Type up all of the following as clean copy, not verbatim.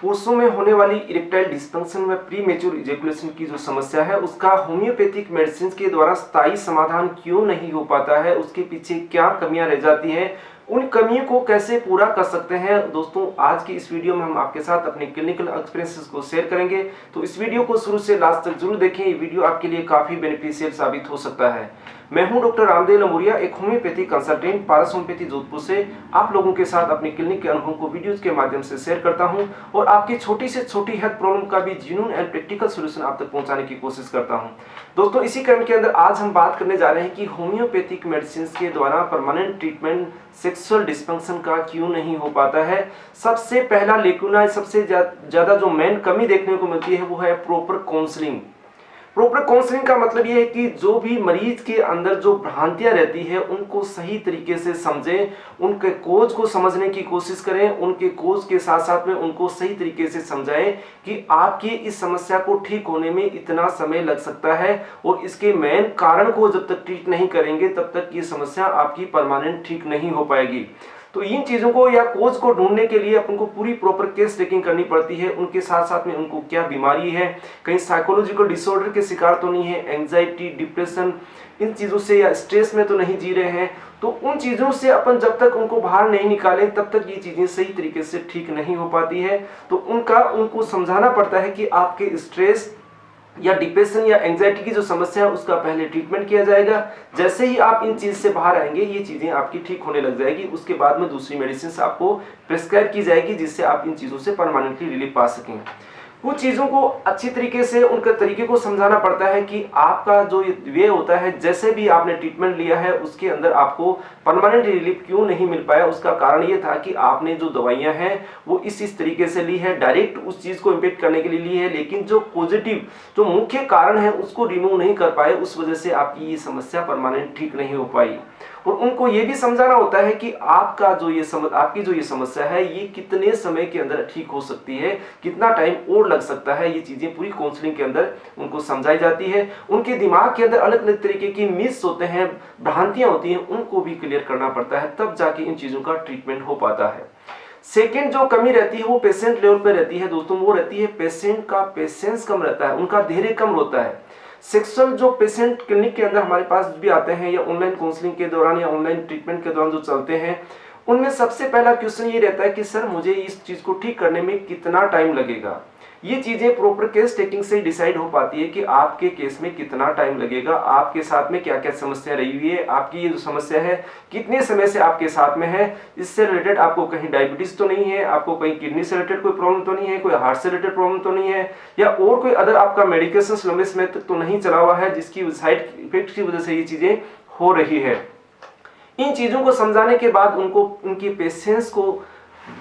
पुरुषों में होने वाली इरेक्टाइल डिस्फंक्शन व प्रीमेच्योर इजैकुलेशन की जो समस्या है उसका होम्योपैथिक मेडिसिन के द्वारा स्थायी समाधान क्यों नहीं हो पाता है, उसके पीछे क्या कमियां रह जाती हैं, उन कमियों को कैसे पूरा कर सकते हैं। दोस्तों आज की इस वीडियो में हम आपके साथ अपने क्लिनिकल एक्सपीरियंसेस को शेयर करेंगे, तो इस वीडियो को शुरू से लास्ट तक जरूर देखें। ये वीडियो आपके लिए काफी बेनिफिशियल साबित हो सकता है। मैं हूं डॉक्टर रामदेव लमोरिया, एक होम्योपैथी कंसल्टेंट पारस होम्योपैथी जोधपुर से आप लोगों के साथ अपने क्लिनिक के अनुभव को वीडियोज के माध्यम से शेयर करता हूं और आपकी छोटी से छोटी हेल्थ प्रॉब्लम का भी जेन्युइन एंड प्रैक्टिकल सॉल्यूशन आप तक पहुंचाने की कोशिश करता हूं। दोस्तों इसी क्रम के अंदर आज हम बात करने जा रहे हैं कि होम्योपैथिक मेडिसिन के द्वारा परमानेंट ट्रीटमेंट सेक्सुअल डिस्फंक्शन का क्यों नहीं हो पाता है। सबसे पहला लेकुना, सबसे ज्यादा जो मेन कमी देखने को मिलती है वो है प्रॉपर काउंसलिंग। प्रॉपर काउंसलिंग का मतलब यह है कि जो भी मरीज के अंदर जो भ्रांतियां रहती है उनको सही तरीके से समझें, उनके कोज को समझने की कोशिश करें, उनके कोज के साथ साथ में उनको सही तरीके से समझाएं कि आपकी इस समस्या को ठीक होने में इतना समय लग सकता है और इसके मेन कारण को जब तक ट्रीट नहीं करेंगे तब तक ये समस्या आपकी परमानेंट ठीक नहीं हो पाएगी। तो इन चीजों को या कोज को ढूंढने के लिए अपन को पूरी प्रॉपर केस टेकिंग करनी पड़ती है। उनके साथ साथ में उनको क्या बीमारी है, कहीं साइकोलॉजिकल डिसऑर्डर के शिकार तो नहीं है, एंजाइटी, डिप्रेशन, इन चीजों से या स्ट्रेस में तो नहीं जी रहे हैं। तो उन चीजों से अपन जब तक उनको बाहर नहीं निकालें तब तक ये चीजें सही तरीके से ठीक नहीं हो पाती है। तो उनको समझाना पड़ता है कि आपके स्ट्रेस या डिप्रेशन या एंजाइटी की जो समस्या है उसका पहले ट्रीटमेंट किया जाएगा। जैसे ही आप इन चीज से बाहर आएंगे ये चीजें आपकी ठीक होने लग जाएगी। उसके बाद में दूसरी मेडिसिन आपको प्रिस्क्राइब की जाएगी जिससे आप इन चीजों से परमानेंटली रिलीफ पा सकें। कुछ चीजों को अच्छी तरीके से उनके तरीके को समझाना पड़ता है कि आपका जो वे होता है, जैसे भी आपने ट्रीटमेंट लिया है उसके अंदर आपको परमानेंट रिलीफ क्यों नहीं मिल पाया। उसका कारण ये था कि आपने जो दवाइयां हैं वो इस तरीके से ली है, डायरेक्ट उस चीज को इम्पेक्ट करने के लिए ली है, लेकिन जो पॉजिटिव जो मुख्य कारण है उसको रिमूव नहीं कर पाए, उस वजह से आपकी ये समस्या परमानेंट ठीक नहीं हो पाई। और उनको ये भी समझाना होता है कि आपकी जो ये समस्या है ये कितने समय के अंदर ठीक हो सकती है, कितना टाइम और लग सकता है। ये चीजें पूरी काउंसलिंग के अंदर उनको समझाई जाती है। उनके दिमाग के अंदर अलग अलग तरीके की मिस होते हैं, भ्रांतियां होती हैं, उनको भी क्लियर करना पड़ता है, तब जाके इन चीजों का ट्रीटमेंट हो पाता है। सेकेंड जो कमी रहती है वो पेशेंट लेवल पे रहती है दोस्तों, वो रहती है पेशेंट का पेशेंस कम रहता है, उनका धैर्य कम होता है। सेक्सुअल जो पेशेंट क्लिनिक के अंदर हमारे पास भी आते हैं या ऑनलाइन काउंसलिंग के दौरान या ऑनलाइन ट्रीटमेंट के दौरान जो चलते हैं, उनमें सबसे पहला क्वेश्चन ये रहता है कि सर मुझे इस चीज को ठीक करने में कितना टाइम लगेगा। ये चीजें प्रॉपर केस टेकिंग से डिसाइड हो पाती है कि आपके केस में कितना टाइम लगेगा, आपके साथ में क्या क्या समस्या रही हुई है, आपकी ये जो समस्या है कितने समय से आपके साथ में है, इससे रिलेटेड आपको कहीं डायबिटीज तो नहीं है, आपको कहीं किडनी से रिलेटेड कोई प्रॉब्लम तो नहीं है, कोई हार्ट से रिलेटेड प्रॉब्लम तो नहीं है, या और कोई अदर आपका मेडिकेशन लंबे समय तक तो नहीं चला हुआ है जिसकी साइड इफेक्ट की वजह से ये चीजें हो रही है। इन चीजों को समझाने के बाद उनको उनकी पेशेंस को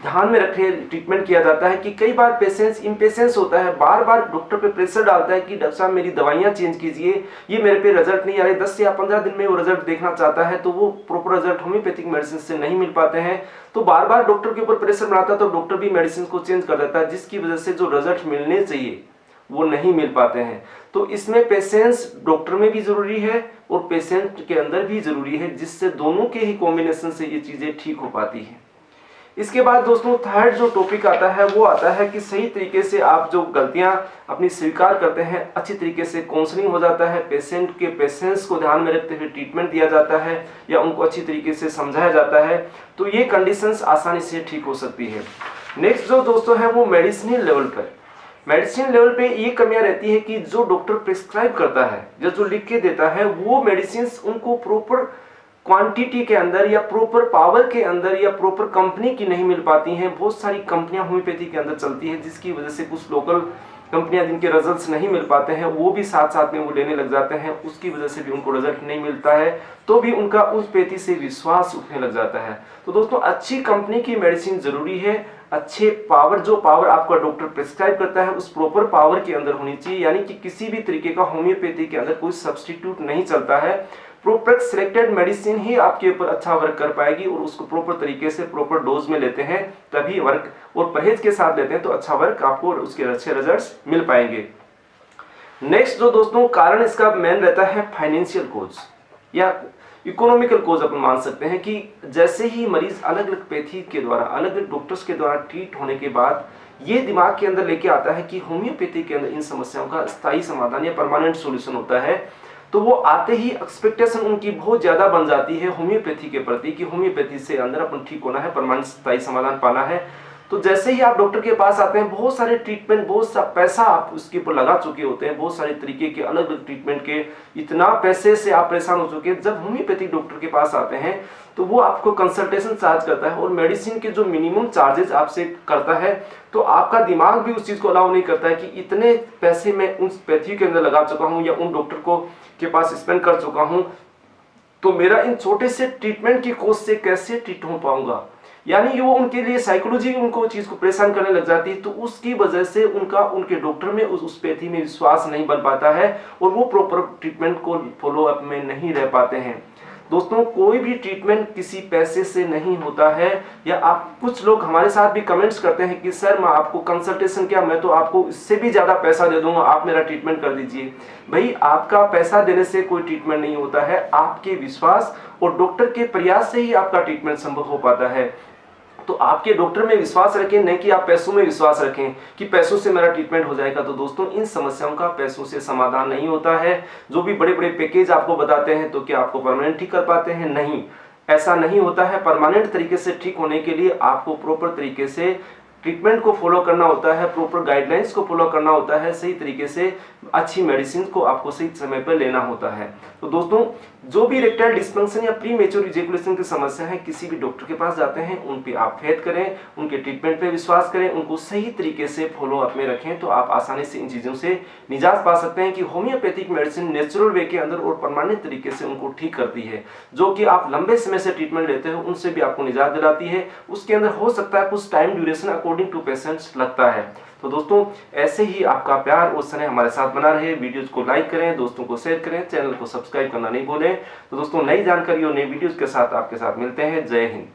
ध्यान में रखे ट्रीटमेंट किया जाता है। कि कई बार पेशेंस इम्पेशेंस होता है, बार बार डॉक्टर पे प्रेशर डालता है कि डॉक्टर साहब मेरी दवाइयां चेंज कीजिए, ये मेरे पे रिजल्ट नहीं आ रहे, 10 या 15 दिन में वो रिजल्ट देखना चाहता है, तो वो प्रॉपर रिजल्ट होम्योपैथिक मेडिसिन से नहीं मिल पाते हैं। तो बार बार डॉक्टर के ऊपर प्रेशर बनाता है तो डॉक्टर भी मेडिसिन को चेंज कर देता है, जिसकी वजह से जो रिजल्ट मिलने चाहिए वो नहीं मिल पाते हैं। तो इसमें पेशेंस डॉक्टर में भी जरूरी है और पेशेंट के अंदर भी जरूरी है, जिससे दोनों के ही कॉम्बिनेशन से ये चीजें ठीक हो पाती है। इसके बाद दोस्तों थर्ड जो टॉपिक आता है वो आता है कि सही तरीके से आप जो गलतियां अपनी स्वीकार करते हैं, अच्छी तरीके से काउंसलिंग हो जाता है, पेशेंट के पेशेंस को ध्यान में रखते हुए ट्रीटमेंट दिया जाता है या उनको अच्छी तरीके से समझाया जाता है, तो ये कंडीशंस आसानी से ठीक हो सकती है। नेक्स्ट जो दोस्तों है वो मेडिसिन लेवल पर, मेडिसिन लेवल पे ये कमियां रहती है कि जो डॉक्टर प्रिस्क्राइब करता है या जो लिख के देता है वो मेडिसिन उनको प्रॉपर क्वांटिटी के अंदर या प्रॉपर पावर के अंदर या प्रॉपर कंपनी की नहीं मिल पाती हैं। बहुत सारी कंपनियां होम्योपैथी के अंदर चलती है जिसकी वजह से कुछ लोकल कंपनियां जिनके रिजल्ट्स नहीं मिल पाते हैं वो भी साथ साथ में वो लेने लग जाते हैं, उसकी वजह से भी उनको रिजल्ट नहीं मिलता है, तो भी उनका उस पैथी से विश्वास उठने लग जाता है। तो दोस्तों अच्छी कंपनी की मेडिसिन जरूरी है, अच्छे पावर जो पावर आपका डॉक्टर प्रिस्क्राइब करता है उस प्रॉपर पावर के अंदर होनी चाहिए, यानी कि किसी भी तरीके का होम्योपैथी के अंदर कोई सब्सटीट्यूट नहीं चलता है। प्रॉपर सिलेक्टेड मेडिसिन ही आपके ऊपर अच्छा वर्क कर पाएगी और उसको प्रॉपर तरीके से प्रॉपर डोज में लेते हैं तभी वर्क, और परहेज के साथ लेते हैं तो अच्छा वर्क आपको और उसके अच्छे रिजल्ट्स मिल पाएंगे। नेक्स्ट जो दोस्तों कारण इसका मेन रहता है फाइनेंशियल कोज, या इकोनॉमिकल कोज अपन मान सकते हैं कि जैसे ही मरीज अलग अलग पैथी के द्वारा, अलग अलग डॉक्टर्स के द्वारा ट्रीट होने के बाद ये दिमाग के अंदर लेके आता है कि होम्योपैथी के अंदर इन समस्याओं का स्थायी समाधान या परमानेंट सॉल्यूशन होता है, तो वो आते ही एक्सपेक्टेशन उनकी बहुत ज्यादा बन जाती है होम्योपैथी के प्रति कि होम्योपैथी से अंदर अपन ठीक होना है, परमानेंट स्थायी समाधान पाना है। तो जैसे ही आप डॉक्टर के पास आते हैं, बहुत सारे ट्रीटमेंट, बहुत सा पैसा आप उसके ऊपर लगा चुके होते हैं, बहुत सारे तरीके के अलग अलग ट्रीटमेंट के, इतना पैसे से आप परेशान हो चुके हैं। जब होम्योपैथिक डॉक्टर के पास आते हैं तो वो आपको कंसल्टेशन चार्ज करता है और मेडिसिन के जो मिनिमम चार्जेस आपसे करता है, तो आपका दिमाग भी उस चीज को अलाउ नहीं करता है कि इतने पैसे मैं उस पैथी के अंदर लगा चुका हूं या उन डॉक्टर को के पास स्पेंड कर चुका हूं, तो मेरा इन छोटे से ट्रीटमेंट की कॉस्ट से कैसे ट्रीट हो पाऊंगा। यानी वो उनके लिए साइकोलॉजी उनको चीज को परेशान करने लग जाती है। तो उसकी वजह से उनके डॉक्टर में उस पैथी में विश्वास नहीं बन पाता है और वो प्रॉपर ट्रीटमेंट को फॉलो अप में नहीं रह पाते हैं। दोस्तों, कोई भी ट्रीटमेंट किसी पैसे से नहीं होता है। या आप, कुछ लोग हमारे साथ भी कमेंट्स करते हैं कि सर मैं आपको कंसल्टेशन क्या, मैं तो आपको इससे भी ज्यादा पैसा दे दूंगा, आप मेरा ट्रीटमेंट कर दीजिए। भाई, आपका पैसा देने से कोई ट्रीटमेंट नहीं होता है, आपके विश्वास और डॉक्टर के प्रयास से ही आपका ट्रीटमेंट संभव हो पाता है। तो आपके डॉक्टर में विश्वास रखें, नहीं कि आप पैसों में विश्वास रखें कि पैसों से मेरा ट्रीटमेंट हो जाएगा। तो दोस्तों, इन समस्याओं का पैसों से समाधान नहीं होता है। जो भी बड़े बड़े पैकेज आपको बताते हैं, तो क्या आपको परमानेंट ठीक कर पाते हैं? नहीं, ऐसा नहीं होता है। परमानेंट तरीके से ठीक होने के लिए आपको प्रॉपर तरीके से ट्रीटमेंट को फॉलो करना होता है, प्रॉपर गाइडलाइंस को फॉलो करना होता है, सही तरीके से अच्छी मेडिसिन को आपको सही समय पर लेना होता है। तो दोस्तों, जो भी इरेक्टाइल डिस्फंक्शन या प्री मेच्योर इजैकुलेशन की समस्या है, किसी भी डॉक्टर के पास जाते हैं, उन पे आप फेथ करें, उनके ट्रीटमेंट पे विश्वास करें, उनको सही तरीके से फॉलो अप में रखें, तो आप आसानी से इन चीजों से निजात पा सकते हैं कि होम्योपैथिक मेडिसिन नेचुरल वे के अंदर और परमानेंट तरीके से उनको ठीक करती है। जो कि आप लंबे समय से ट्रीटमेंट लेते हो, उनसे भी आपको निजात दिलाती है। उसके अंदर हो सकता है कुछ time duration according to patients लगता है। तो दोस्तों, ऐसे ही आपका प्यार और स्नेह हमारे साथ बना रहे। वीडियोस को लाइक करें, दोस्तों को शेयर करें, चैनल को सब्सक्राइब करना नहीं भूलें। तो दोस्तों, नई जानकारी और नई वीडियोस के साथ आपके साथ मिलते हैं। जय हिंद।